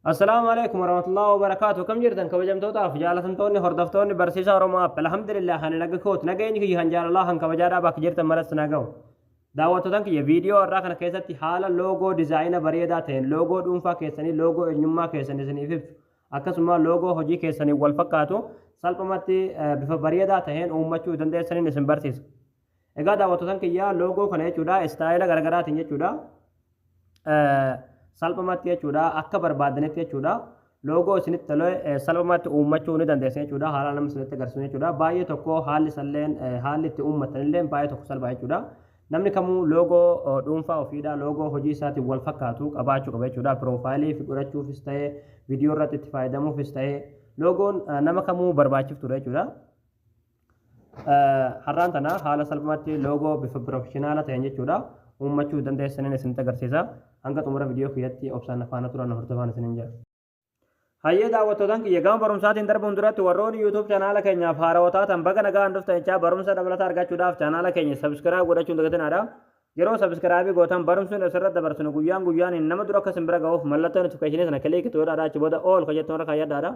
السلام عليكم ورحمة الله وبركاته. كم جرتن كوجمتوتا في جالتنتوني هردفتوني برسيسا روما الحمد لله هن نجكوت نجيني كي هنجار الله هن كوجارا باك جرتن مرست نجاو دعوتوتن كي فيديو راكنا كيساتي حالا لوجو ديزاين بريدا تين لوجو دونفا كيسني لوجو إنما كيسني سني في أكسما لوجو هجي كيسني والفكاتو سالبماتي بف بريدا تين أمتشو دندي سني نسم برسيس إذا دعوتوتن كي يا لوجو خناه چودا ستايل غرغرات إنجي چودا salphumatti jechuudha akka barbaadanitti jechuudha loogoo isinitti tole salphumatti uummachuu ni dandeessan jechuudha haala nama isinitti agarsiisu jechuudha baay'ee tokko haalli salleen haalli itti uummatan illee baay'ee tokko salphaa jechuudha namni kamuu loogoo dhuunfaa ofiidhaa loogoo hojii isaatiin wal fakkaatu qabaachuu qaba jechuudha piroofaayilii godhachuufis ta'ee viidiyoo irratti itti fayyadamuufis ta'ee loogoon nama kamuu barbaachiftuudha jechuudha. Har'aan tana haala salphumatti loogoo bifa pirofeshinaala ta'een jechuudha uummachuu dandeessaniin isinitti agarsiisa. Hanga xumura viidiyoo kiyyatti obsaan afaana turan hordofaan isinin jira. Hayyee daawwattootaan kiyya gama barumsaatiin darbuun duratti warroonni YouTube chaanaala keenyaaf haarawaa taatan baga nagaan dhuftan jechaa barumsa dabalataa argachuudhaaf chaanaala keenya sabskiraayib godhachuun dagatinaadha. Yeroo sabskraayibii gootan barumsuun asirratti dabarsinu guyyaan nama dura akka simbira ga'uuf mallattoo notifikashinii sana kilikii godhaadha achi booda ool ka jettoon irra kayyadhaadha.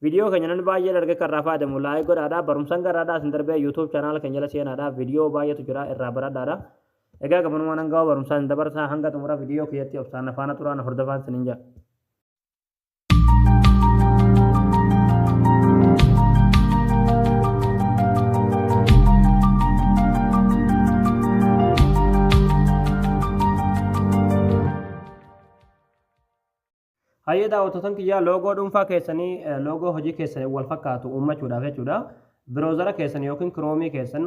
Viidiyoo keenya namni baay'ee dargee kan irraa fayyadamu laayik godhaadha barumsaan garaadhaa isin darbee YouTube chaanaala keenya jala seenaadha viidiyoo baay'eetu jira irraa baradhaadha. Egaa gabanumaan hanga barumsaan dabarsaa hanga xumura viidiyoo kiyyatti obsaan afaana turaan hordofaan isinin jira. Hayyee daawwattootaan kiyyaa loogoo dhuunfaa keessanii loogoo hojii keessanii wal fakkaatu uummachuudhaaf jechuudha. Biroozara keessan yookiin kiroomii keessan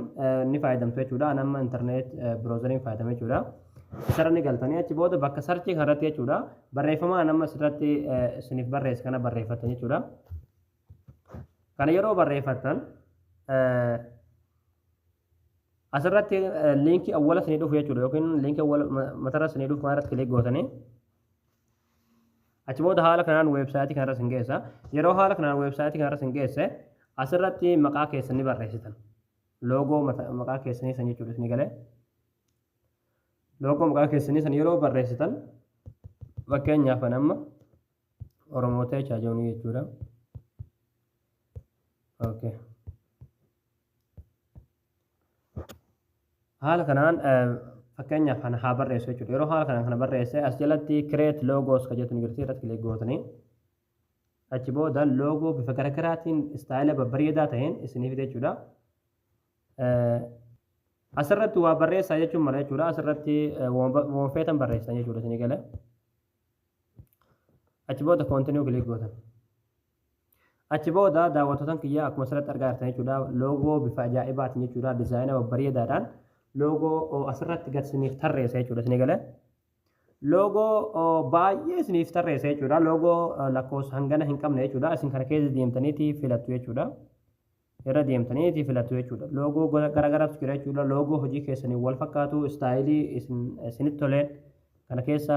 ni fayyadamtu jechuudha. Nama internet biroozariin fayyadame jechuudha. Isarra ni galtanii achi booda bakka sarchii kanarratti jechuudha. Barreeffama nama asirratti isiniif barreesse kana barreeffatan jechuudha. Kana yeroo barreeffatan asirratti liinkii awwala isinii dhufu jechuudha yookiin liinkii awwala matarra isinii dhufu kanarratti kilik gootanii achi booda haala kanaan weebsaayitii kanarra isin geessa. Yeroo haala kanaan weebsaayitii kanarra isin geesse asirratti maqaa keessanii barreessitan loogoo maqaa keessanii san jechuudha isin galee loogoo maqaa keessanii san yeroo barreessitan fakkeenyaaf amma Oromootee Chaajoonii jechuudha. Okay. Haala kanaan fakkeenyaaf kana haa barreessu jechuudha. Yeroo haala kanaan kana barreesse as jalatti create logos ka jettu ni jirti irratti kilik gootanii achi booda loogoo bifa garaagaraatiin istaayila babbareedaa ta'een isiniif jechuudha. Asirratti waa barreessaa jechuun mala jechuudha. Asirratti waan feetan barreessan jechuudha isinii galee. Achi booda koontinuu kilik gootan. Achi booda daawwattootaan kiyyaa akkuma asirratti argaa jirtan jechuudha. Loogoo bifa ajaa'ibaatiin jechuudha. Dizaayina babbareedaadhaan loogoo asirratti gad isiniif tarreessa jechuudha isinii galee. Loogoo baay'ee isiniif tarreessa jechuudha. Loogoo lakkoofsa hangana hin qabne jechuudha. Isin kana keessa deemtaniitii filattu jechuudha. Irra deemtaniitii filattu jechuudha. Loogoo garaagaraatu jira jechuudha. Loogoo hojii keessanii wal fakkaatu istaayilii isinitti toleen kana keessa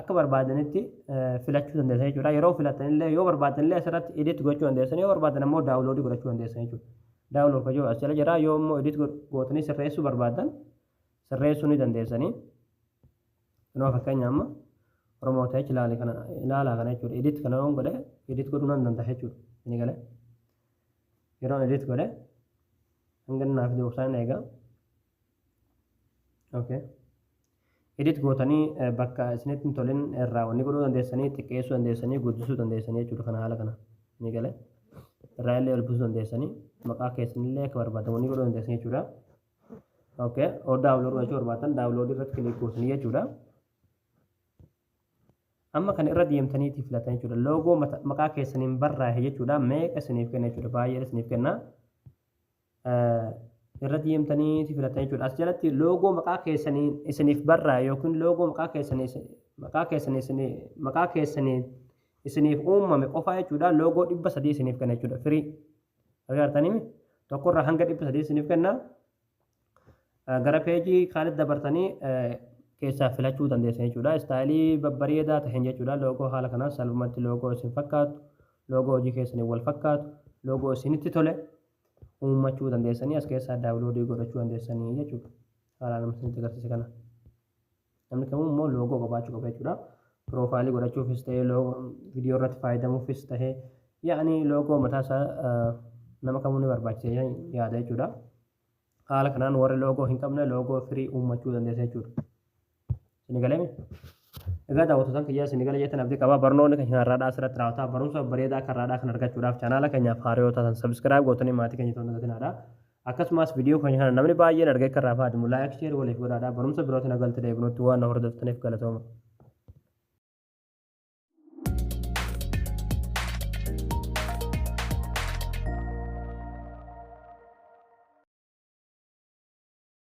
akka barbaadanitti filachuu dandeessan jechuudha. Yeroo filattanillee yoo barbaadanillee asirratti edit gochuu dandeessan yoo barbaadan immoo daawuloodii godhachuu dandeessan jechuudha. Daawulood kajoo as jala jira yoo immoo edit gootanii sirreessuu barbaadan sirreessuu ni dandeessanii. Kunoo fakkeenya amma Oromootee ilaalaa kana jechuudha. Edit kana yoo godhe edit godhuu nan danda'a jechuudha. Inni galee yeroo edit godhe hanga naaf duubsaan eegaa. Okay. Edit gootanii bakka isinitti hin tolin irraa wanni godhuu dandeessanii xiqqeessuu dandeessanii guddisuu dandeessanii jechuudha kana haala kana. Inni galee irraa illee ol buusuu dandeessanii maqaa keessanillee akka barbaadan wanni godhuu dandeessanii jechuudha. Okay. Oo daawuloodii gochuu barbaadan daawuloodii irratti kilik gootanii jechuudha. Amma kan irra deemtaniitii filatan jechuudha. Loogoo maqaa keessaniin barraa'e jechuudha. Meeqa isiniif kenna jechuudha. Baay'ee isiniif kenna. Irra deemtaniitii filatan jechuudha. As jalatti loogoo maqaa keessaniin isiniif barraa'e yookiin loogoo maqaa keessanii isiniif uumame qofaa jechuudha. Loogoo 300 isiniif kenna jechuudha. Firii argartanii tokkorraa hanga 300 isiniif kenna. Gara peejii kaanitti dabartanii keessaa filachuu dandeessan jechuudha. Istaayilii babbareedaa ta'een jechuudha. Loogoo haala kanaan salphumatti loogoo isin fakkaatu, loogoo hojii keessanii wal fakkaatu, loogoo isinitti tole uummachuu dandeessanii as keessaa daawuloodii godhachuu dandeessanii jechuudha. Haala namni isinitti agarsiise kana. Namni kamuu immoo loogoo qabaachuu qaba jechuudha. piroofaayilii godhachuufis ta'ee loogoo viidiyoo irratti fayyadamuufis ta'ee yaa'anii loogoo mataa isaa nama kamuu ni barbaachisa yaada jechuudha. Haala kanaan warri loogoo hin qabne loogoo firii uummachuu dandeessa jechuudha. Sinigalee egaa daawwattoota kiyyaa sinigalee jettan abdii qabaa barnoonni keenya har'aadhaa asirratti raawwataa barumsa bareedaa akka har'aadhaa kan argachuudhaaf chaanaala keenyaaf haaraa taatan sabskiraayib gootanii maatii keenya ta'uu dandeessinadha. Akkasumas viidiyoo keenya kana namni baay'een argee kan raafaa adimu laayik sheer waliif godhaadha barumsa birootiin agalti deebinutti waan na hordoftaniif galatooma.